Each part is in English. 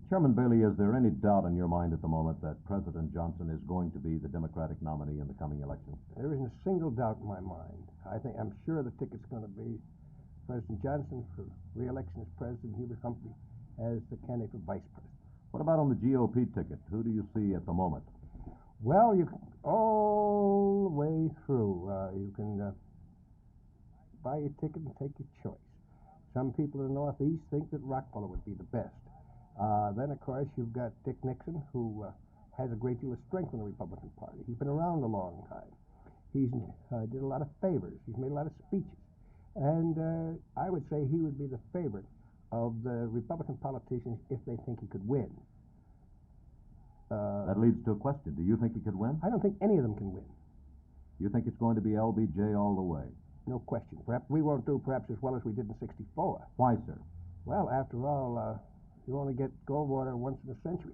Chairman Bailey, is there any doubt in your mind at the moment that President Johnson is going to be the Democratic nominee in the coming election? There isn't a single doubt in my mind. I'm sure the ticket's going to be President Johnson for re-election as president, Hubert Humphrey as the candidate for vice president. What about on the GOP ticket? Who do you see at the moment? Well, you can, all the way through, you can buy your ticket and take your choice. Some people in the Northeast think that Rockefeller would be the best. Then, of course, you've got Dick Nixon, who has a great deal of strength in the Republican Party. He's been around a long time. He's did a lot of favors. He's made a lot of speeches. And I would say he would be the favorite of the Republican politicians if they think he could win. That leads to a question. Do you think he could win? I don't think any of them can win. You think it's going to be LBJ all the way? No question. Perhaps we won't do perhaps as well as we did in '64. Why, sir? Well, after all, you only get Goldwater once in a century.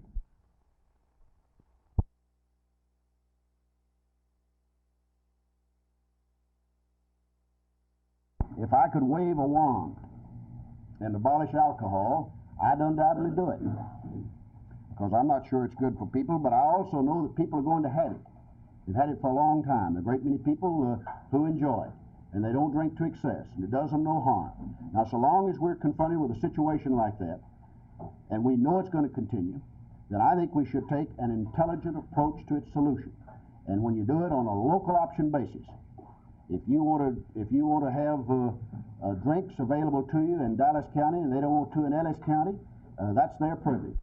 If I could wave a wand and abolish alcohol, I'd undoubtedly do it. Because I'm not sure it's good for people, but I also know that people are going to have it. They've had it for a long time. There are a great many people who enjoy it, and they don't drink to excess, and it does them no harm. Now, so long as we're confronted with a situation like that, and we know it's going to continue, then I think we should take an intelligent approach to its solution. And when you do it on a local option basis, if you want to have drinks available to you in Dallas County and they don't want to in Ellis County, that's their privilege.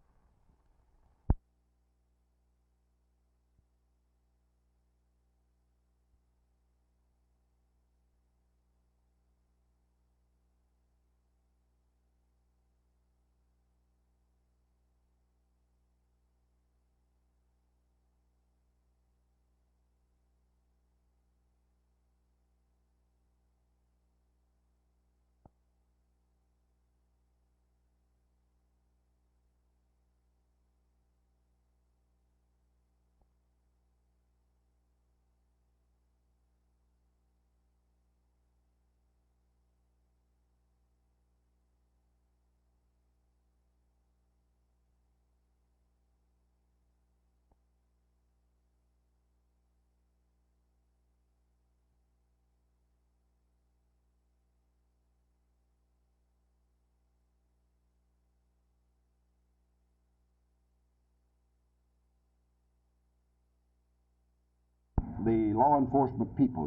The law enforcement people,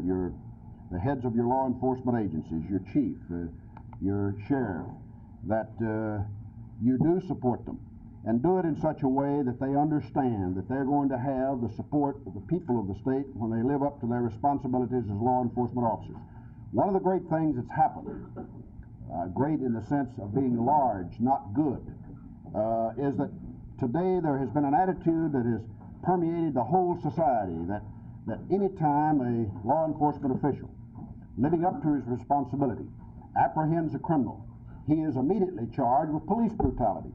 the heads of your law enforcement agencies, your chief, your sheriff, that you do support them and do it in such a way that they understand that they're going to have the support of the people of the state when they live up to their responsibilities as law enforcement officers. One of the great things that's happened, great in the sense of being large, not good, is that today there has been an attitude that has permeated the whole society that any time a law enforcement official, living up to his responsibility, apprehends a criminal, he is immediately charged with police brutality.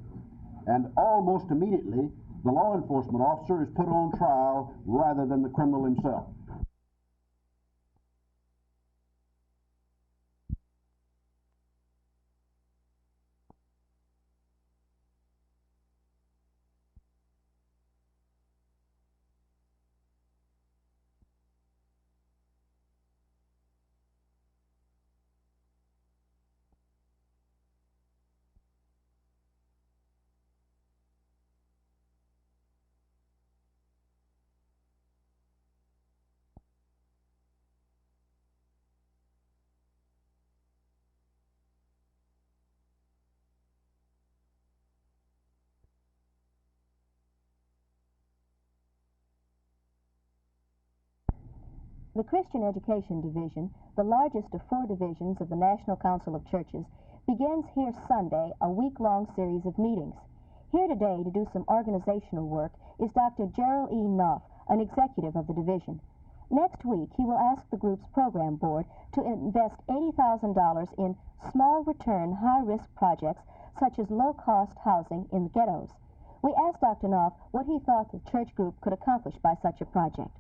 And almost immediately, the law enforcement officer is put on trial rather than the criminal himself. The Christian Education Division, the largest of 4 divisions of the National Council of Churches, begins here Sunday a week-long series of meetings. Here today to do some organizational work is Dr. Gerald E. Knopf, an executive of the division. Next week, he will ask the group's program board to invest $80,000 in small-return, high-risk projects such as low-cost housing in the ghettos. We asked Dr. Knopf what he thought the church group could accomplish by such a project.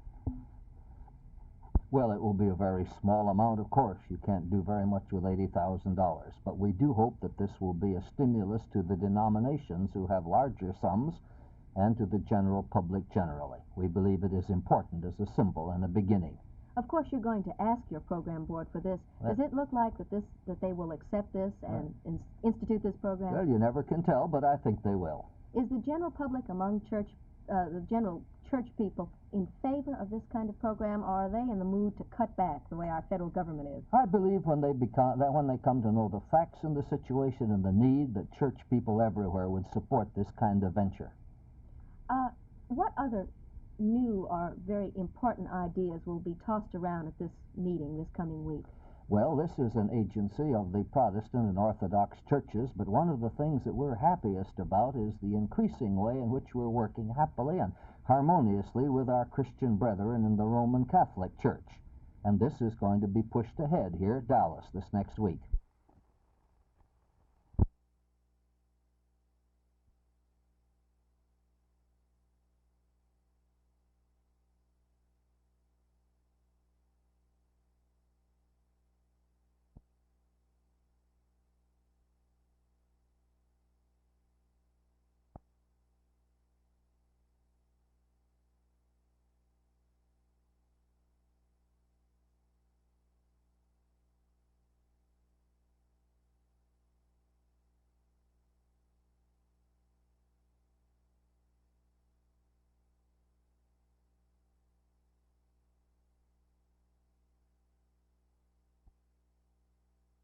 Well, it will be a very small amount, of course. You can't do very much with $80,000. But we do hope that this will be a stimulus to the denominations who have larger sums and to the general public generally. We believe it is important as a symbol and a beginning. Of course, you're going to ask your program board for this. Does it look like that they will accept this and institute this program? Well, you never can tell, but I think they will. Is the general public among the general church people in favor of this kind of program, or are they in the mood to cut back the way our federal government is? I believe when they come to know the facts and the situation and the need, that church people everywhere would support this kind of venture. What other new or very important ideas will be tossed around at this meeting this coming week? Well, this is an agency of the Protestant and Orthodox churches, but one of the things that we're happiest about is the increasing way in which we're working happily and harmoniously with our Christian brethren in the Roman Catholic Church. And this is going to be pushed ahead here at Dallas this next week.